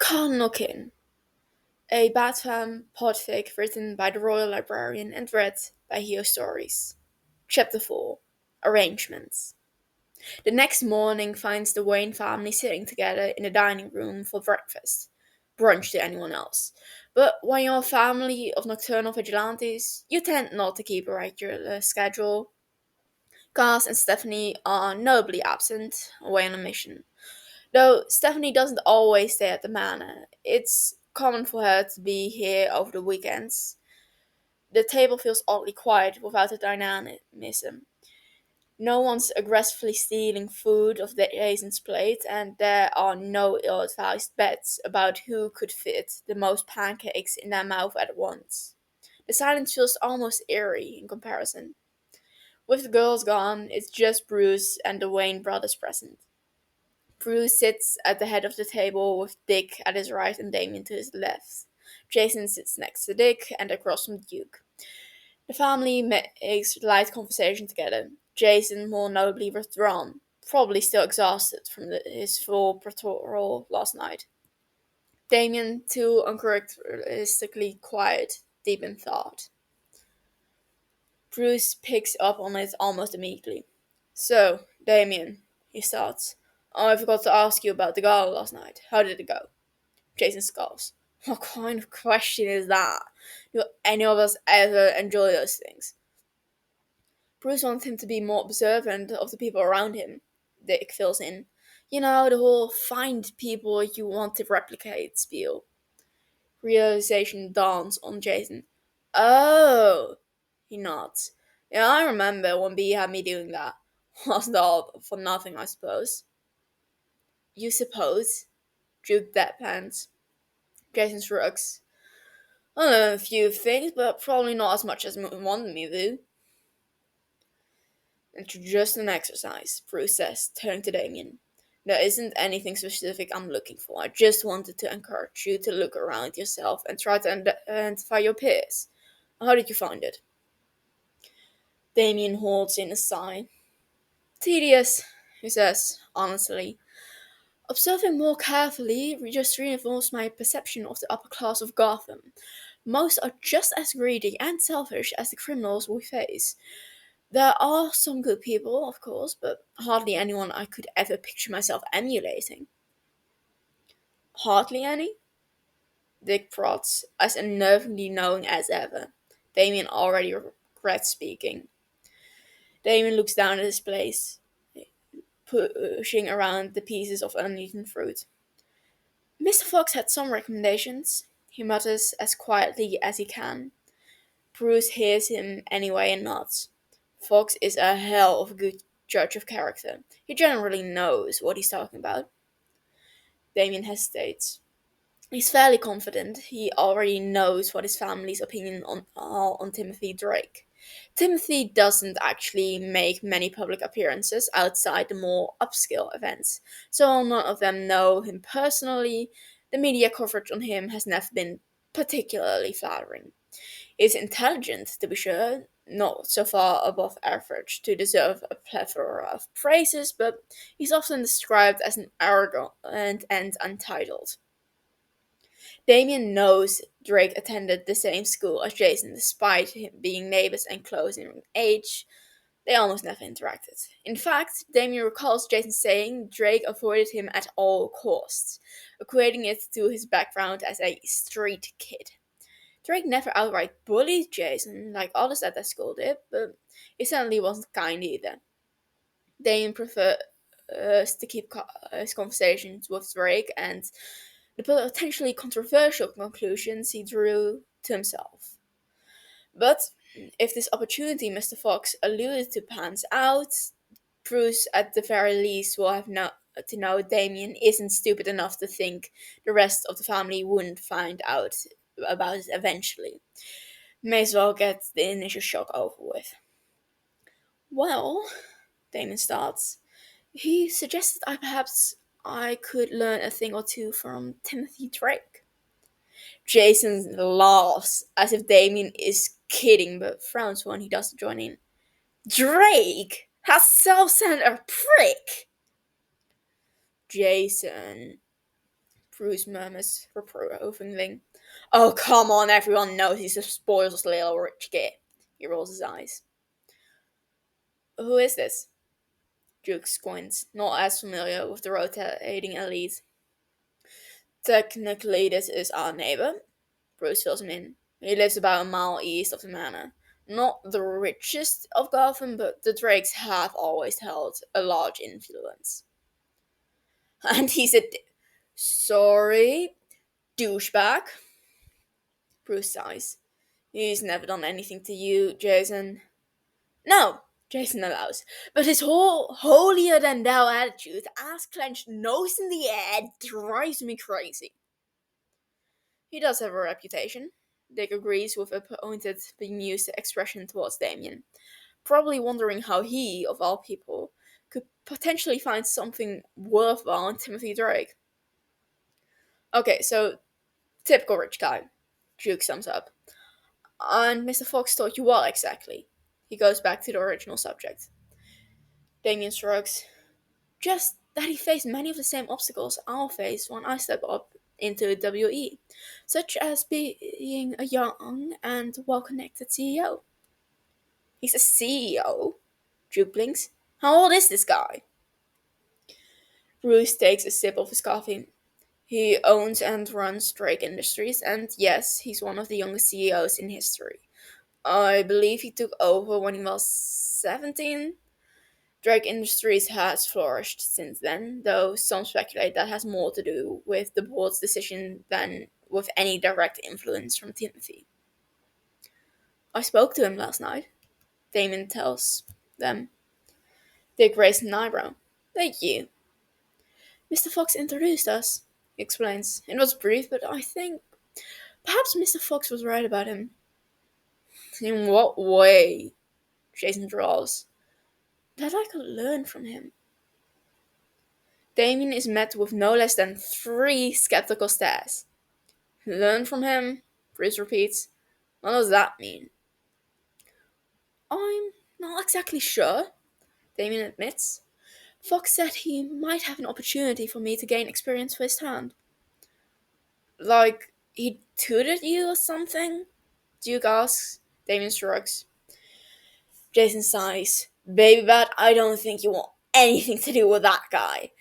Cardinal, a Batfam Podfic written by the Royal Librarian and read by Heo Stories. Chapter 4 Arrangements. The next morning finds the Wayne family sitting together in the dining room for breakfast. Brunch to anyone else. But when you're a family of nocturnal vigilantes, you tend not to keep a regular schedule. Gus and Stephanie are notably absent, away on a mission. Though Stephanie doesn't always stay at the manor, it's common for her to be here over the weekends. The table feels oddly quiet without the dynamism. No one's aggressively stealing food off Jason's plate, and there are no ill-advised bets about who could fit the most pancakes in their mouth at once. The silence feels almost eerie in comparison. With the girls gone, it's just Bruce and the Wayne brothers present. Bruce sits at the head of the table with Dick at his right and Damien to his left. Jason sits next to Dick and across from Duke. The family makes light conversation together. Jason more notably withdrawn, probably still exhausted from his full patrol last night. Damien too uncharacteristically quiet, deep in thought. Bruce picks up on it almost immediately. So, Damien, he starts. Oh, I forgot to ask you about the gala last night. How did it go? Jason scoffs. What kind of question is that? Do any of us ever enjoy those things? Bruce wants him to be more observant of the people around him. Dick fills in. You know, the whole find people you want to replicate spiel. Realization dawns on Jason. Oh, he nods. Yeah, I remember when B had me doing that. Wasn't all for nothing, I suppose. You suppose? Duke deadpans. Jason shrugs. I learned a few things, but probably not as much as Moon wanted me to. It's just an exercise, Bruce says, turning to Damien. There isn't anything specific I'm looking for. I just wanted to encourage you to look around yourself and try to identify your peers. How did you find it? Damien holds in a sigh. Tedious, he says, honestly. Observing more carefully just reinforced my perception of the upper class of Gotham. Most are just as greedy and selfish as the criminals we face. There are some good people, of course, but hardly anyone I could ever picture myself emulating. Hardly any? Dick prods, as unnervingly knowing as ever. Damien already regrets speaking. Damien looks down at his plate, pushing around the pieces of uneaten fruit. Mr. Fox had some recommendations, he mutters as quietly as he can. Bruce hears him anyway and nods. Fox is a hell of a good judge of character. He generally knows what he's talking about. Damien hesitates. He's fairly confident he already knows what his family's opinion on Timothy Drake. Timothy doesn't actually make many public appearances outside the more upscale events, so none of them know him personally. The media coverage on him has never been particularly flattering. He's intelligent, to be sure, not so far above average to deserve a plethora of praises, but he's often described as an arrogant and untitled. Damien knows Drake attended the same school as Jason, despite him being neighbors and close in age. They almost never interacted. In fact, Damien recalls Jason saying Drake avoided him at all costs, equating it to his background as a street kid. Drake never outright bullied Jason like others at that school did, but he certainly wasn't kind either. Damien prefers to keep his conversations with Drake and the potentially controversial conclusions he drew to himself. But if this opportunity Mr. Fox alluded to pans out, Bruce at the very least will have to know Damien isn't stupid enough to think the rest of the family wouldn't find out about it eventually. May as well get the initial shock over with. Well, Damon starts. He suggested I could learn a thing or two from Timothy Drake. Jason laughs as if Damien is kidding, but frowns when he doesn't join in. Drake? That self-centered prick! Jason. Bruce murmurs reprovingly. Oh, come on, everyone knows he's a spoiled little rich kid. He rolls his eyes. Who is this? Duke squints, not as familiar with the rotating elite. Technically, this is our neighbor. Bruce fills him in. He lives about a mile east of the manor. Not the richest of Gotham, but the Drakes have always held a large influence. And he's a sorry, douchebag. Bruce sighs. He's never done anything to you, Jason. No, Jason allows. But his whole holier than thou attitude, ass clenched, nose in the air, drives me crazy. He does have a reputation. Dick agrees with a pointed, bemused expression towards Damien, probably wondering how he, of all people, could potentially find something worthwhile in Timothy Drake. Okay, so typical rich guy, Duke sums up. And Mr. Fox taught you what exactly? He goes back to the original subject. Damien shrugs. Just that he faced many of the same obstacles I'll face when I step up into WE, such as being a young and well-connected CEO. He's a CEO? Duke blinks. How old is this guy? Bruce takes a sip of his coffee. He owns and runs Drake Industries, and yes, he's one of the youngest CEOs in history. I believe he took over when he was 17. Drake Industries has flourished since then, though some speculate that has more to do with the board's decision than with any direct influence from Timothy. I spoke to him last night, Damon tells them. Dick raised an eyebrow. Thank you. Mr. Fox introduced us, he explains. It was brief, but I think perhaps Mr. Fox was right about him. In what way? Jason drawls. That I could learn from him. Damien is met with no less than 3 skeptical stares. Learn from him? Bruce repeats. What does that mean? I'm not exactly sure, Damien admits. Fox said he might have an opportunity for me to gain experience firsthand. Like, he tutored you or something? Duke asks. Damien shrugs. Jason sighs. Baby Bat, I don't think you want anything to do with that guy.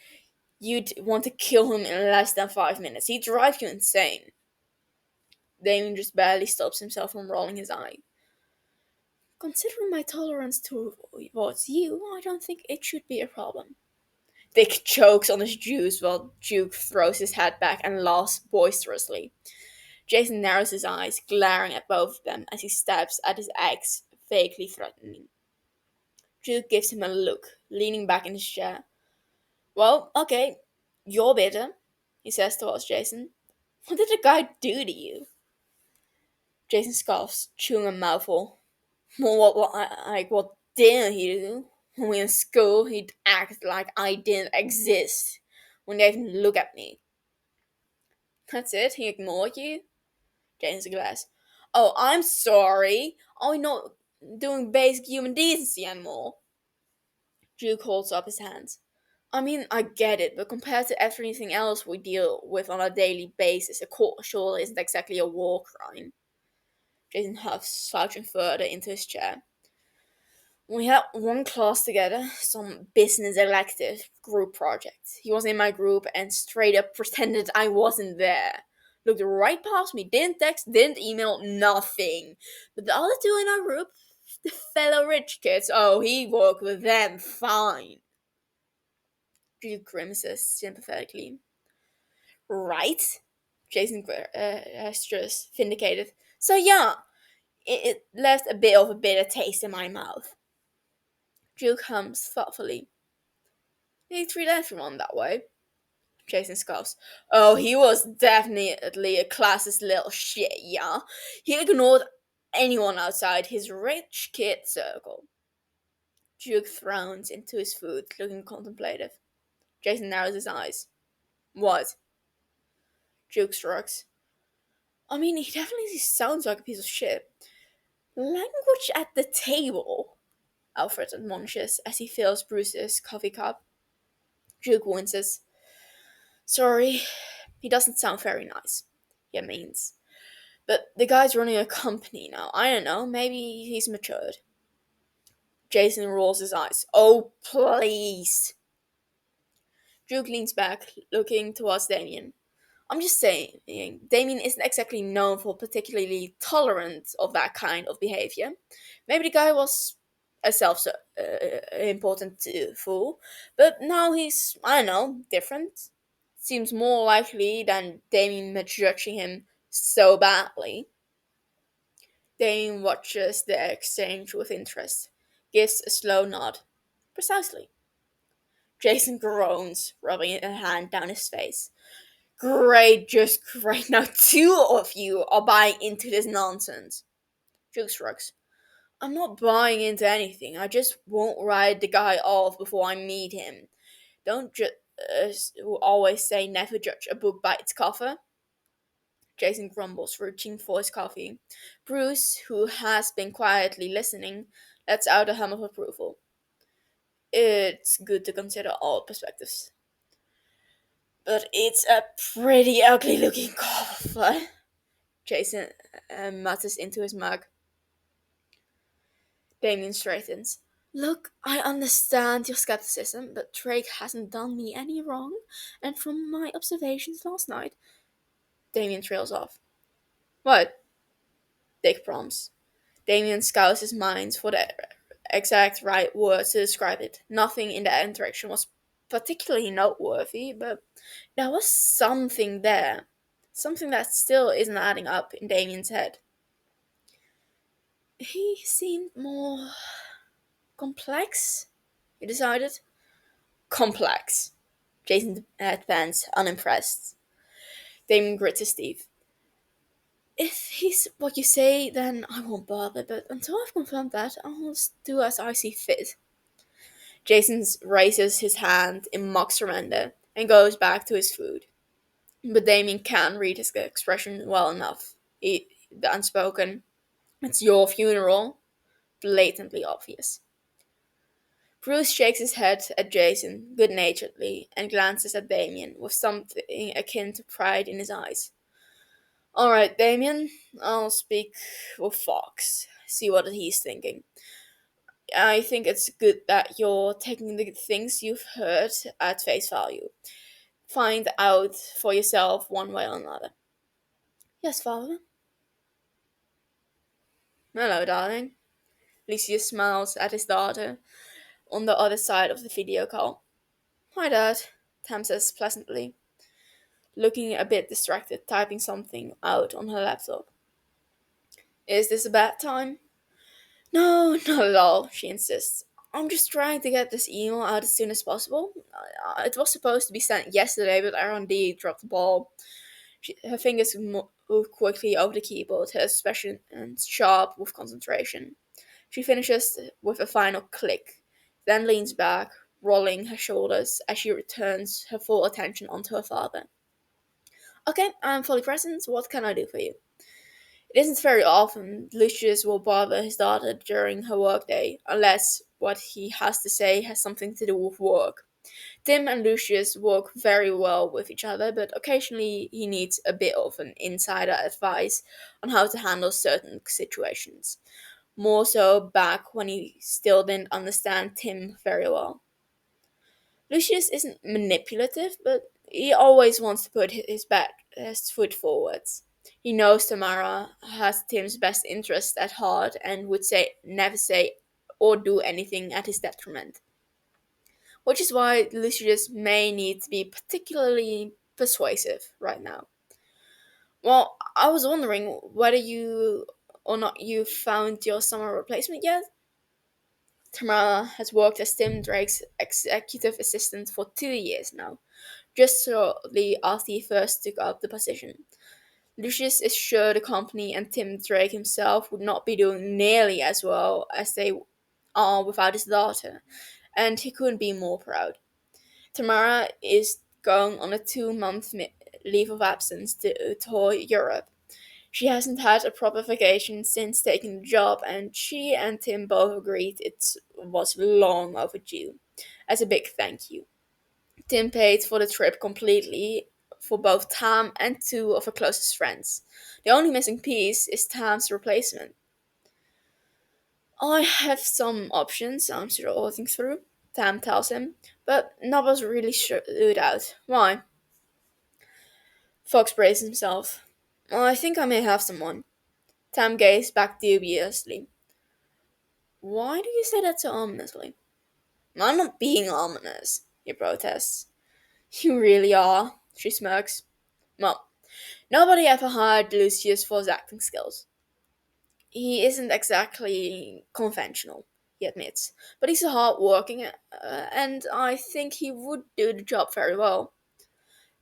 You'd want to kill him in less than 5 minutes. He'd drive you insane. Damien just barely stops himself from rolling his eye. Considering my tolerance towards you, I don't think it should be a problem. Dick chokes on his juice while Duke throws his head back and laughs boisterously. Jason narrows his eyes, glaring at both of them as he stabs at his eggs, vaguely threatening. Duke gives him a look, leaning back in his chair. Well, okay, you're bitter, he says towards Jason. What did the guy do to you? Jason scoffs, chewing a mouthful. What didn't he do? When we were in school, he'd act like I didn't exist. Wouldn't even look at me. That's it? He ignored you? Jason glares. Oh, I'm sorry. I'm not doing basic human decency anymore. Duke holds up his hands. I mean, I get it, but compared to everything else we deal with on a daily basis, a court surely isn't exactly a war crime. Jason huffs, slouching further into his chair. We had one class together, some business elective group project. He was in my group and straight up pretended I wasn't there. Looked right past me, didn't text, didn't email, nothing. But the other two in our group, the fellow rich kids, oh, he worked with them fine. Duke grimaces sympathetically. Right? Jason gestures, vindicated. So yeah, it left a bit of a bitter taste in my mouth. Duke hums thoughtfully. He treated everyone that way. Jason scoffs. Oh, he was definitely a classist little shit, yeah? He ignored anyone outside his rich kid circle. Duke frowns into his food, looking contemplative. Jason narrows his eyes. What? Duke shrugs. I mean, he definitely sounds like a piece of shit. Language at the table, Alfred admonishes as he fills Bruce's coffee cup. Duke winces. Sorry, He doesn't sound very nice. He means. But the guy's running a company now. I don't know, maybe he's matured. Jason rolls his eyes. Oh, please. Duke leans back, looking towards Damien. I'm just saying, Damien isn't exactly known for particularly tolerant of that kind of behavior. Maybe the guy was a self-important fool, but now he's, I don't know, different. Seems more likely than Damien misjudging him so badly. Damien watches the exchange with interest, gives a slow nod. Precisely. Jason groans, rubbing a hand down his face. Great, just great. Now two of you are buying into this nonsense. Duke shrugs. I'm not buying into anything. I just won't write the guy off before I meet him. Don't just always say never judge a book by its cover. Jason grumbles, reaching for his coffee. Bruce, who has been quietly listening, lets out a hum of approval. It's good to consider all perspectives. But it's a pretty ugly looking cover. Jason mutters into his mug. Damien straightens. Look, I understand your skepticism, but Drake hasn't done me any wrong, and from my observations last night. Damien trails off. What? Dick prompts. Damien scours his mind for the exact right words to describe it. Nothing in that interaction was particularly noteworthy, but there was something there. Something that still isn't adding up in Damien's head. He seemed more complex, he decided. Complex. Jason advanced, unimpressed. Damien grits his teeth. If he's what you say, then I won't bother, but until I've confirmed that, I'll do as I see fit. Jason raises his hand in mock surrender and goes back to his food. But Damien can't read his expression well enough. The unspoken, it's your funeral, blatantly obvious. Bruce shakes his head at Jason good-naturedly and glances at Damien with something akin to pride in his eyes. All right, Damien, I'll speak with Fox, see what he's thinking. I think it's good that you're taking the things you've heard at face value. Find out for yourself one way or another. Yes, father. Hello, darling. Lucius smiles at his daughter on the other side of the video call. Hi, Dad, Tam says pleasantly, looking a bit distracted, typing something out on her laptop. Is this a bad time? No, not at all, she insists. I'm just trying to get this email out as soon as possible. It was supposed to be sent yesterday, but R&D dropped the ball. Her fingers move quickly over the keyboard, her expression sharp with concentration. She finishes with a final click, then leans back, rolling her shoulders as she returns her full attention onto her father. Okay, I'm fully present. What can I do for you? It isn't very often Lucius will bother his daughter during her workday, unless what he has to say has something to do with work. Tim and Lucius work very well with each other, but occasionally he needs a bit of an insider advice on how to handle certain situations. More so back when he still didn't understand Tim very well. Lucius isn't manipulative, but he always wants to put his best foot forward. He knows Tamara has Tim's best interest at heart and would never say or do anything at his detriment. Which is why Lucius may need to be particularly persuasive right now. Well, I was wondering whether you or not you found your summer replacement yet? Tamara has worked as Tim Drake's executive assistant for 2 years now, just shortly after he first took up the position. Lucius is sure the company and Tim Drake himself would not be doing nearly as well as they are without his daughter, and he couldn't be more proud. Tamara is going on a 2-month leave of absence to tour Europe. She hasn't had a proper vacation since taking the job, and she and Tim both agreed it was long overdue, as a big thank you. Tim paid for the trip completely for both Tam and two of her closest friends. The only missing piece is Tam's replacement. I have some options I'm still working through, Tam tells him, but none was really stood out. Why? Fox braced himself. I think I may have someone. Tam gazed back dubiously. Why do you say that so ominously? I'm not being ominous, he protests. You really are, she smirks. Well, nobody ever hired Lucius for his acting skills. He isn't exactly conventional, he admits, but he's hard working, and I think he would do the job very well.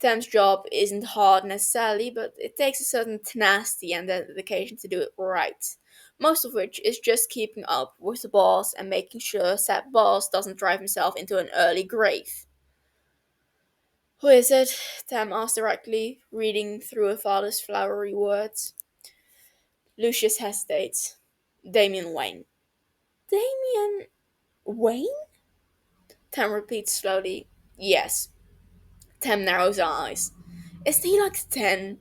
Tam's job isn't hard necessarily, but it takes a certain tenacity and dedication to do it right. Most of which is just keeping up with the boss and making sure said boss doesn't drive himself into an early grave. Who is it? Tam asked directly, reading through her father's flowery words. Lucius hesitates. Damien Wayne. Damien Wayne? Tam repeats slowly. Yes. Tam narrows her eyes. Isn't he like 10?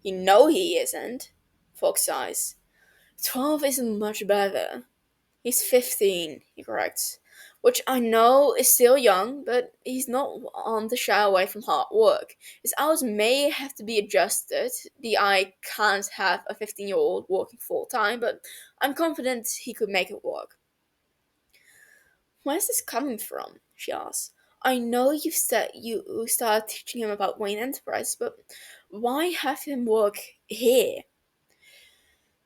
You know he isn't. Fox sighs. 12 isn't much better. He's 15, he corrects. Which I know is still young, but he's not on the shy away from hard work. His hours may have to be adjusted. The I can't have a 15-year-old working full time, but I'm confident he could make it work. Where's this coming from? She asks. I know you've said you started teaching him about Wayne Enterprise, but why have him work here?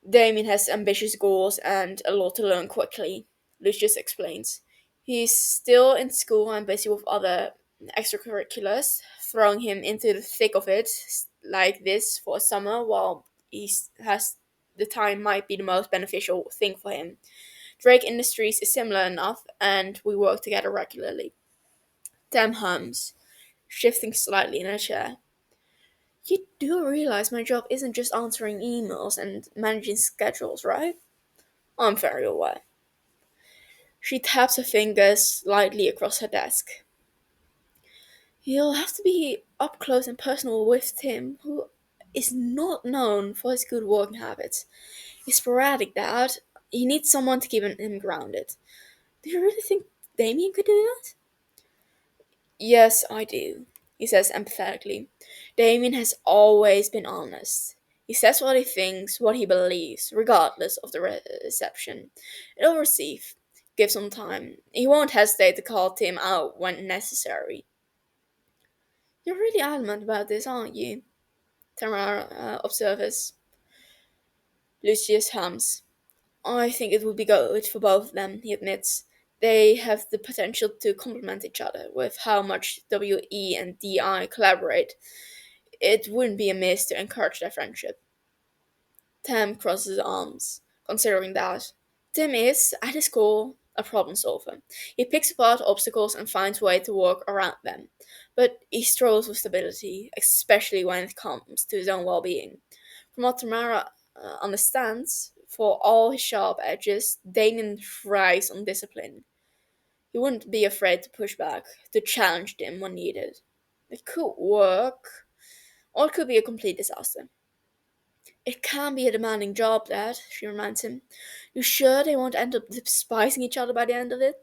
Damien has ambitious goals and a lot to learn quickly, Lucius explains. He's still in school and busy with other extracurriculars, throwing him into the thick of it like this for a summer while he has the time might be the most beneficial thing for him. Drake Industries is similar enough, and we work together regularly. Tam hums, shifting slightly in her chair. You do realize my job isn't just answering emails and managing schedules, right? I'm very aware. She taps her fingers lightly across her desk. You'll have to be up close and personal with Tim, who is not known for his good working habits. He's sporadic, Dad. He needs someone to keep him grounded. Do you really think Damien could do that? Yes, I do, he says empathetically. Damien has always been honest. He says what he thinks, what he believes, regardless of the reception. It'll receive. Give some time. He won't hesitate to call Tim out when necessary. You're really adamant about this, aren't you? Tamara observes. Lucius hums. I think it would be good for both of them, he admits. They have the potential to complement each other with how much WE and DI collaborate. It wouldn't be amiss to encourage their friendship. Tam crosses his arms, considering that. Tim is, at his core, a problem solver. He picks apart obstacles and finds ways to work around them. But he struggles with stability, especially when it comes to his own well being. From what Tamara understands, for all his sharp edges, Damien thrives on discipline. He wouldn't be afraid to push back, to challenge them when needed. It could work, or it could be a complete disaster. It can be a demanding job, Dad, she reminds him. You sure they won't end up despising each other by the end of it?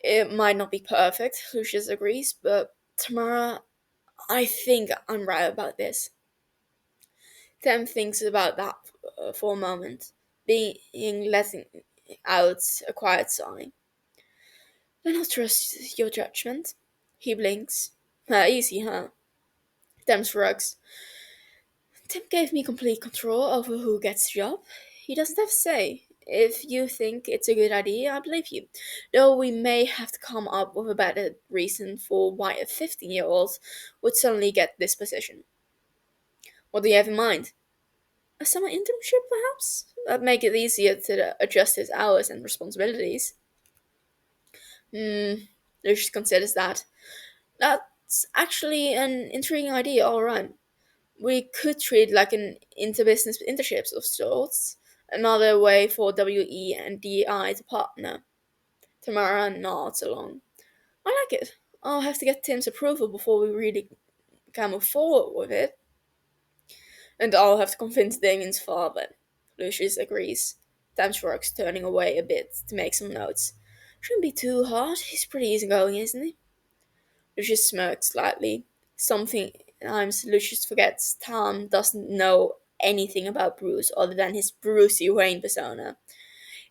It might not be perfect, Lucius agrees, but Tamara, I think I'm right about this. Tam thinks about that for a moment, being letting out a quiet sigh. Then I'll trust your judgment. He blinks. Easy, huh? Tam shrugs. Tim gave me complete control over who gets the job. He doesn't have a say. If you think it's a good idea, I believe you. Though we may have to come up with a better reason for why a 15-year-old would suddenly get this position. What do you have in mind? A summer internship, perhaps? That'd make it easier to adjust his hours and responsibilities. Lucius considers that. That's actually an intriguing idea, alright. We could treat like an interbusiness internships of sorts. Another way for WE and DI to partner. Tamara nods along. I like it. I'll have to get Tim's approval before we really can move forward with it. And I'll have to convince Damien's father. Lucius agrees. Tamsworks turning away a bit to make some notes. Shouldn't be too hard. He's pretty easygoing, isn't he? Lucius smirked slightly. Sometimes Lucius forgets Tom doesn't know anything about Bruce other than his Brucey Wayne persona.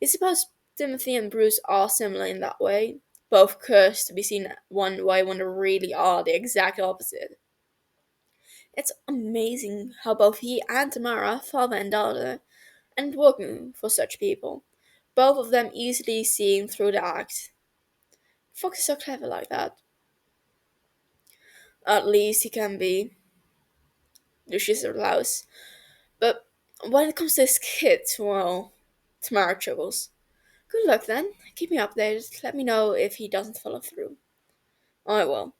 I suppose Timothy and Bruce are similar in that way. Both cursed to be seen one way when they really are the exact opposite. It's amazing how both he and Tamara, father and daughter, and working for such people. Both of them easily seeing through the act. Fox is so clever like that. At least he can be. Lucius allows. But when it comes to his kids, well, Tamara chuckles. Good luck then. Keep me updated. Let me know if he doesn't follow through. I will.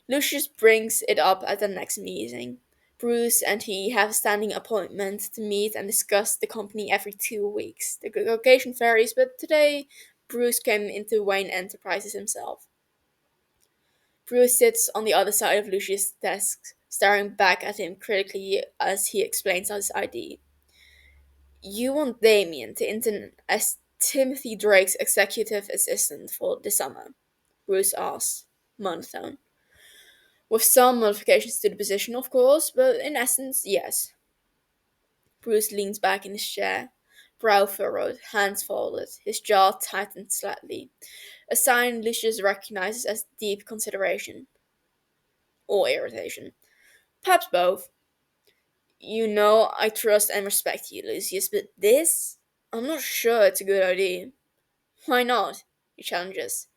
Lucius brings it up at the next meeting. Bruce and he have a standing appointment to meet and discuss the company every 2 weeks. The location varies, but today Bruce came into Wayne Enterprises himself. Bruce sits on the other side of Lucius' desk, staring back at him critically as he explains his ID. You want Damien to intern as Timothy Drake's executive assistant for the summer? Bruce asks, monotone. With some modifications to the position, of course, but in essence, yes. Bruce leans back in his chair, brow furrowed, hands folded, his jaw tightened slightly, a sign Lucius recognizes as deep consideration. Or irritation. Perhaps both. You know I trust and respect you, Lucius, but this? I'm not sure it's a good idea. Why not? He challenges.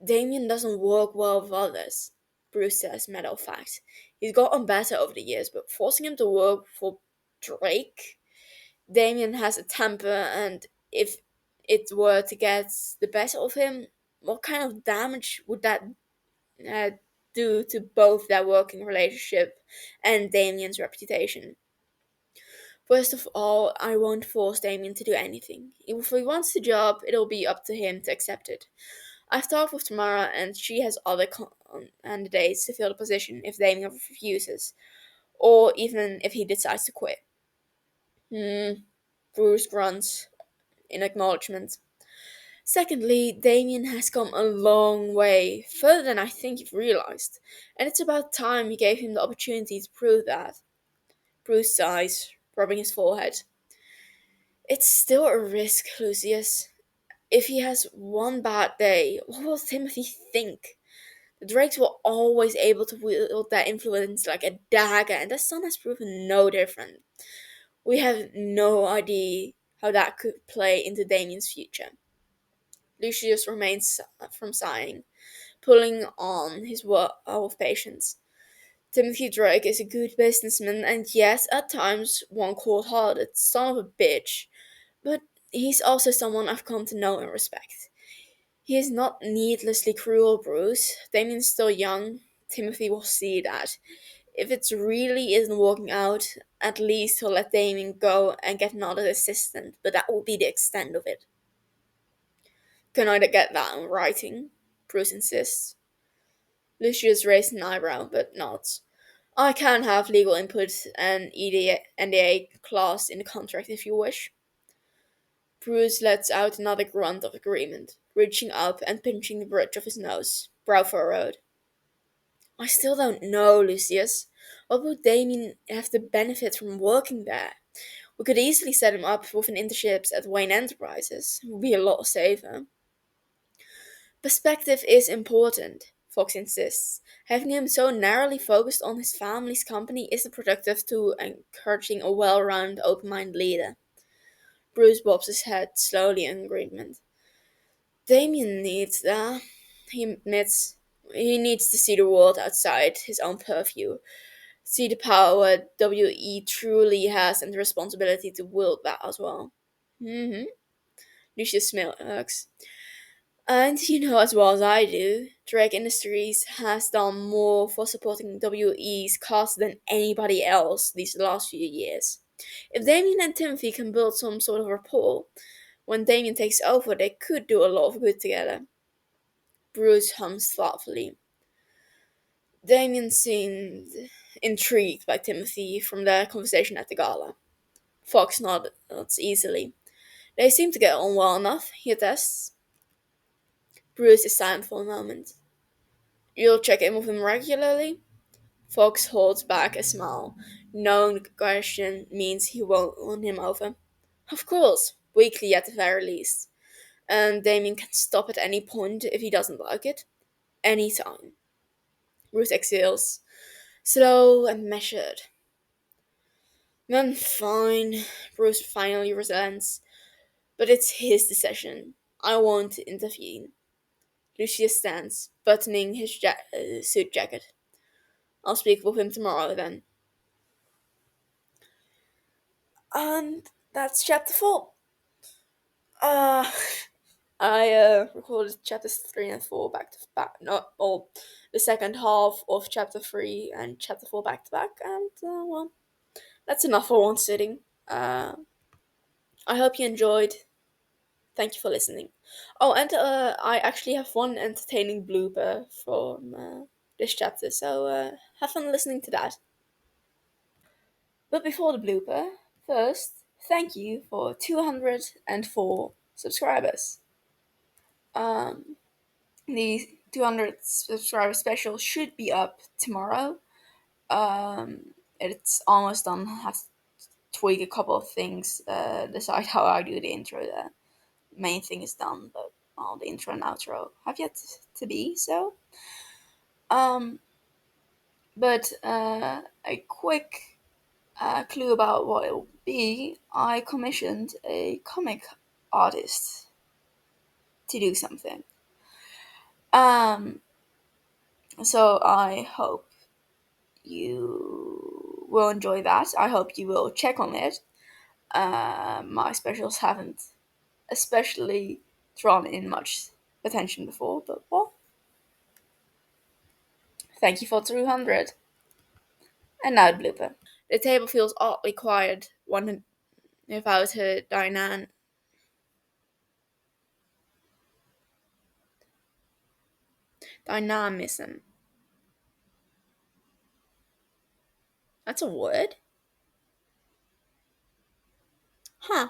Damien doesn't work well with others, Bruce says, matter of fact. He's gotten better over the years, but forcing him to work for Drake? Damien has a temper, and if it were to get the best of him, what kind of damage would that uh, do to both their working relationship and Damien's reputation? First of all, I won't force Damien to do anything. If he wants the job, it'll be up to him to accept it. I've talked with Tamara, and she has other candidates to fill the position if Damien refuses, or even if he decides to quit. Bruce grunts in acknowledgement. Secondly, Damien has come a long way, further than I think you've realized, and it's about time you gave him the opportunity to prove that. Bruce sighs, rubbing his forehead. It's still a risk, Lucius. If he has one bad day, what will Timothy think? The Drakes were always able to wield their influence like a dagger, and the son has proven no different. We have no idea how that could play into Damien's future. Lucius remains from sighing, pulling on his wall of patience. Timothy Drake is a good businessman, and yes, at times one cold-hearted son of a bitch, but he's also someone I've come to know and respect. He is not needlessly cruel, Bruce. Damien's still young. Timothy will see that. If it really isn't working out, at least he'll let Damien go and get another assistant, but that will be the extent of it. Can I get that in writing? Bruce insists. Lucius raised an eyebrow, but nods. I can have legal input and NDA clause in the contract if you wish. Bruce lets out another grunt of agreement, reaching up and pinching the bridge of his nose, brow furrowed. I still don't know, Lucius. What would Damien have to benefit from working there? We could easily set him up with an internship at Wayne Enterprises. It would be a lot safer. Perspective is important, Fox insists. Having him so narrowly focused on his family's company isn't productive to encouraging a well-rounded, open-minded leader. Bruce bobs his head slowly in agreement. Damien needs that, he admits. He needs to see the world outside his own purview, see the power WE truly has and the responsibility to wield that as well. Lucius smirks. And you know as well as I do, Drake Industries has done more for supporting WE's cause than anybody else these last few years. If Damien and Timothy can build some sort of rapport, when Damien takes over, they could do a lot of good together. Bruce hums thoughtfully. Damien seemed intrigued by Timothy from their conversation at the gala. Fox nods easily. They seem to get on well enough, he attests. Bruce is silent for a moment. You'll check in with him regularly? Fox holds back a smile, knowing the question means he won't win him over. Of course, weekly at the very least. And Damien can stop at any point if he doesn't like it. Anytime. Bruce exhales, slow and measured. Then fine, Bruce finally relents, but it's his decision. I won't intervene. Lucius stands, buttoning his suit jacket. I'll speak with him tomorrow then. And that's chapter 4. Uh, I recorded chapters 3 and 4 back to back, not or the second half of chapter 3 and chapter 4 back to back, and well, that's enough for one sitting. Uh, I hope you enjoyed. Thank you for listening. Oh, and I actually have one entertaining blooper from this chapter, so have fun listening to that. But before the blooper, first, thank you for 204 subscribers. Um, the 200 subscriber special should be up tomorrow. It's almost done. I have to tweak a couple of things, decide how I do the intro. The main thing is done, but all the intro and outro have yet to be so. Um, but a quick clue about what it will be. I commissioned a comic artist to do something. Um, so I hope you will enjoy that. I hope you will check on it. My specials haven't especially drawn in much attention before, but well, thank you for 200. And now the blooper. The table feels oddly quiet without her dynamism. That's a word? Huh.